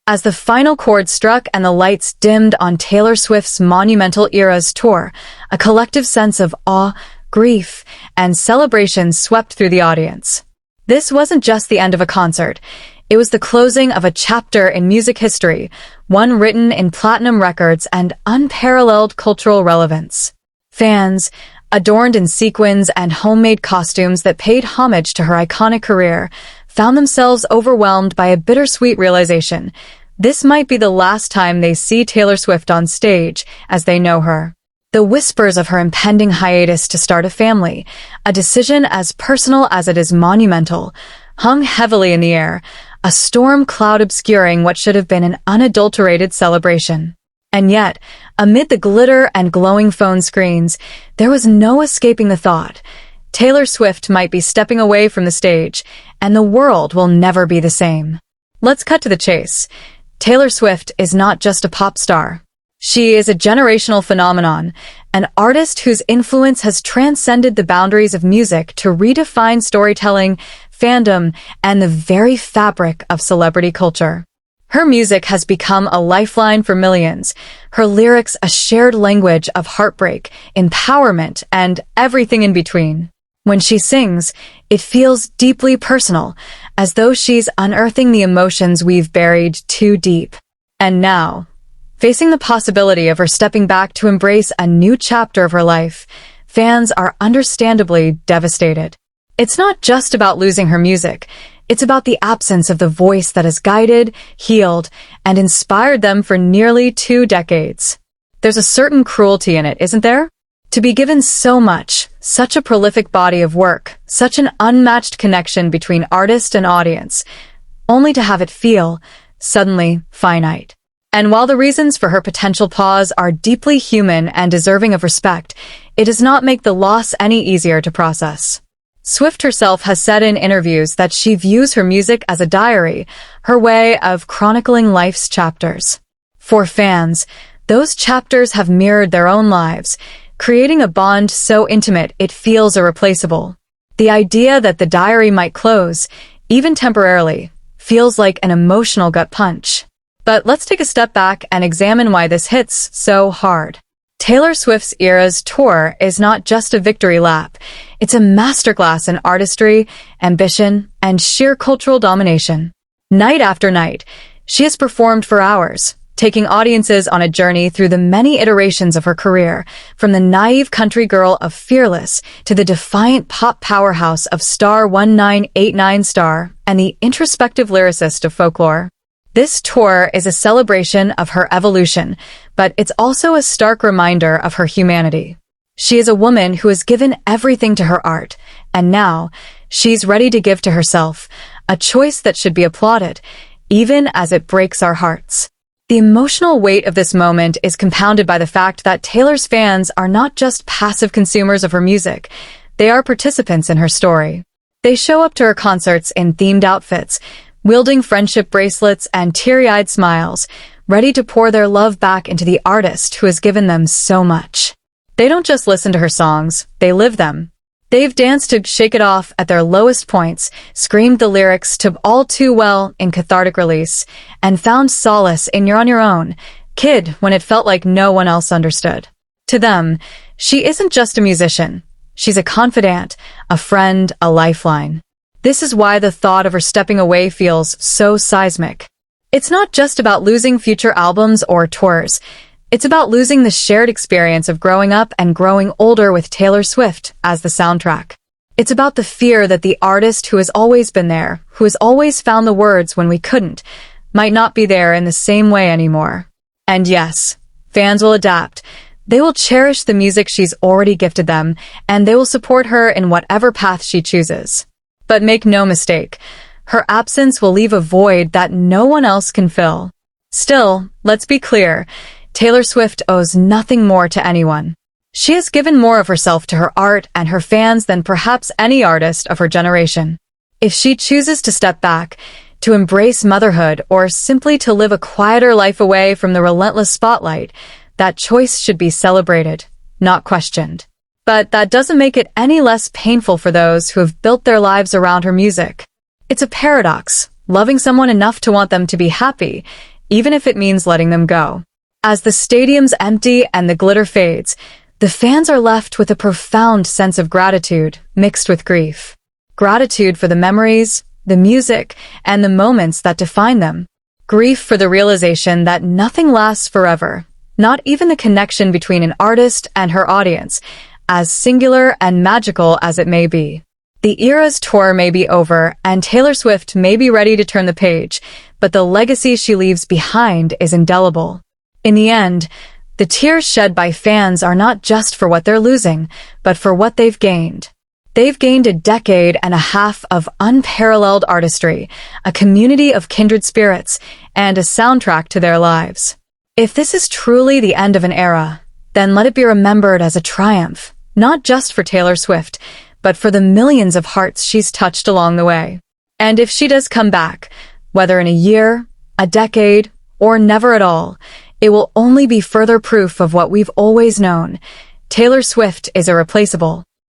As the final chord struck and the lights dimmed on Taylor Swift's monumental Eras tour, a collective sense of awe, grief, and celebration swept through the audience. This wasn't just the end of a concert. It was the closing of a chapter in music history, one written in platinum records and unparalleled cultural relevance. Fans, adorned in sequins and homemade costumes that paid homage to her iconic career, found themselves overwhelmed by a bittersweet realization. This might be the last time they see Taylor Swift on stage as they know her. The whispers of her impending hiatus to start a family, a decision as personal as it is monumental, hung heavily in the air, a storm cloud obscuring what should have been an unadulterated celebration. And yet, amid the glitter and glowing phone screens, there was no escaping the thought. Taylor Swift might be stepping away from the stage, and the world will never be the same. Let's cut to the chase. Taylor Swift is not just a pop star. She is a generational phenomenon, an artist whose influence has transcended the boundaries of music to redefine storytelling, fandom, and the very fabric of celebrity culture. Her music has become a lifeline for millions, her lyrics a shared language of heartbreak, empowerment, and everything in between. When she sings, it feels deeply personal, as though she's unearthing the emotions we've buried too deep. And now, facing the possibility of her stepping back to embrace a new chapter of her life, fans are understandably devastated. It's not just about losing her music. It's about the absence of the voice that has guided, healed, and inspired them for nearly 2 decades. There's a certain cruelty in it, isn't there? To be given so much, such a prolific body of work, such an unmatched connection between artist and audience, only to have it feel, suddenly, finite. And while the reasons for her potential pause are deeply human and deserving of respect, it does not make the loss any easier to process. Swift herself has said in interviews that she views her music as a diary, her way of chronicling life's chapters. For fans, those chapters have mirrored their own lives, creating a bond so intimate it feels irreplaceable. The idea that the diary might close, even temporarily, feels like an emotional gut punch. But let's take a step back and examine why this hits so hard. Taylor Swift's Eras tour is not just a victory lap. It's a masterclass in artistry, ambition, and sheer cultural domination. Night after night, she has performed for hours, taking audiences on a journey through the many iterations of her career, from the naive country girl of Fearless to the defiant pop powerhouse of Star 1989 Star and the introspective lyricist of Folklore. This tour is a celebration of her evolution, but it's also a stark reminder of her humanity. She is a woman who has given everything to her art, and now she's ready to give to herself, a choice that should be applauded, even as it breaks our hearts. The emotional weight of this moment is compounded by the fact that Taylor's fans are not just passive consumers of her music, they are participants in her story. They show up to her concerts in themed outfits, wielding friendship bracelets and teary-eyed smiles, ready to pour their love back into the artist who has given them so much. They don't just listen to her songs, they live them. They've danced to Shake It Off at their lowest points, screamed the lyrics to All Too Well in Cathartic Release, and found solace in You're on Your Own, Kid, when it felt like no one else understood. To them, she isn't just a musician. She's a confidant, a friend, a lifeline. This is why the thought of her stepping away feels so seismic. It's not just about losing future albums or tours. It's about losing the shared experience of growing up and growing older with Taylor Swift as the soundtrack. It's about the fear that the artist who has always been there, who has always found the words when we couldn't, might not be there in the same way anymore. And yes, fans will adapt. They will cherish the music she's already gifted them, and they will support her in whatever path she chooses. But make no mistake, her absence will leave a void that no one else can fill. Still, let's be clear, Taylor Swift owes nothing more to anyone. She has given more of herself to her art and her fans than perhaps any artist of her generation. If she chooses to step back, to embrace motherhood, or simply to live a quieter life away from the relentless spotlight, that choice should be celebrated, not questioned. But that doesn't make it any less painful for those who have built their lives around her music. It's a paradox, loving someone enough to want them to be happy, even if it means letting them go. As the stadiums empty and the glitter fades, the fans are left with a profound sense of gratitude mixed with grief. Gratitude for the memories, the music, and the moments that define them. Grief for the realization that nothing lasts forever, not even the connection between an artist and her audience, as singular and magical as it may be. The Eras tour may be over, and Taylor Swift may be ready to turn the page, but the legacy she leaves behind is indelible. In the end, the tears shed by fans are not just for what they're losing, but for what they've gained. They've gained a decade and a half of unparalleled artistry, a community of kindred spirits, and a soundtrack to their lives. If this is truly the end of an era, then let it be remembered as a triumph, not just for Taylor Swift, but for the millions of hearts she's touched along the way. And if she does come back, whether in a year, a decade, or never at all, it will only be further proof of what we've always known. Taylor Swift is irreplaceable.